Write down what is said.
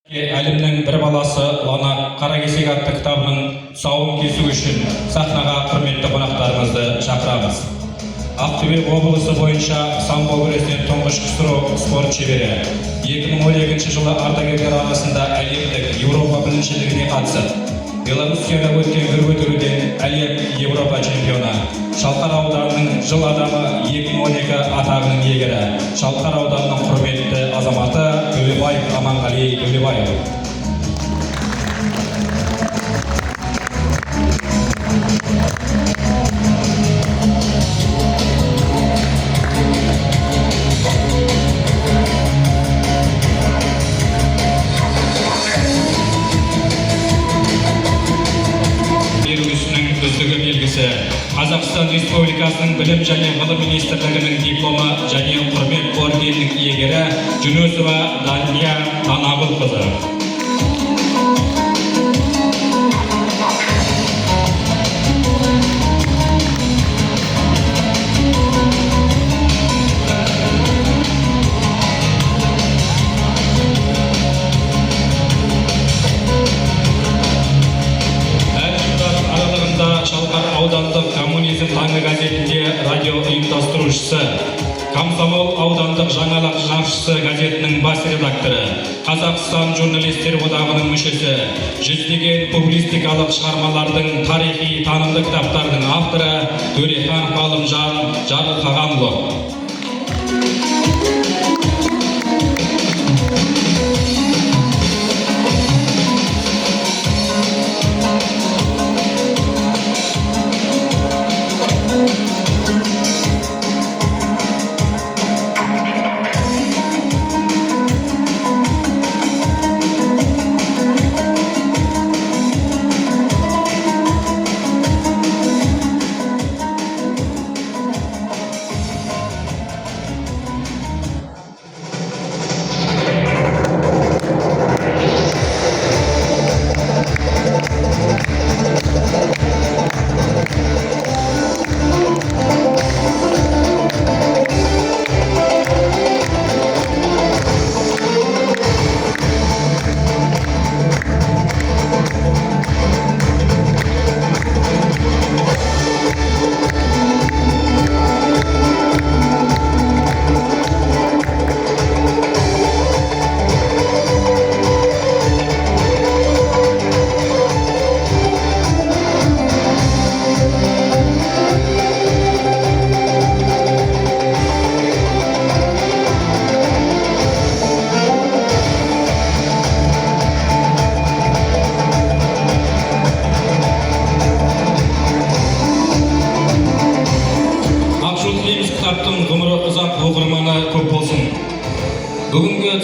Әлемнің бір баласы Лана Қаракесек атты кітабының тұсауын кесу үшін сахнаға құрметті қонақтарымызды шақырамыз. Ақтөбе облысы бойынша самбо күресінен тұңғыш КСРО спорт шебері 2012 жылы ардагерлер арасында әлемдік Еуропа біріншілігіне қатысып, Белоруссияда өткен гір көтеруден әлем Еуропа чемпионы, Шалқар ауданының жыл адамы 2012 атағының иегері, Шалқар ауданының құрметті азаматы Төлебаев Аманғали Төлебаев. Үздігі белгісі, Қазақстан Республикасының білім және ғылым министрлігінің дипломы және құрмет орденінің иегері Жүнісова Дания Танағұлқызы. Шалқар аудандық коммунизм таңы газетінде радио ұйымдастырушысы, Комсомол аудандық жаңалық жаршысы газетінің бас редакторы, Қазақстан журналистер одағының мүшесі, жүздеген публистикалық шығармалардың тарихи танымды кітаптардың авторы Төрехан Ғалымжан Жарылқағанұлы. Кітаптың ғұмыры ұзақ, оқырманы көп болсын. Бүгінгі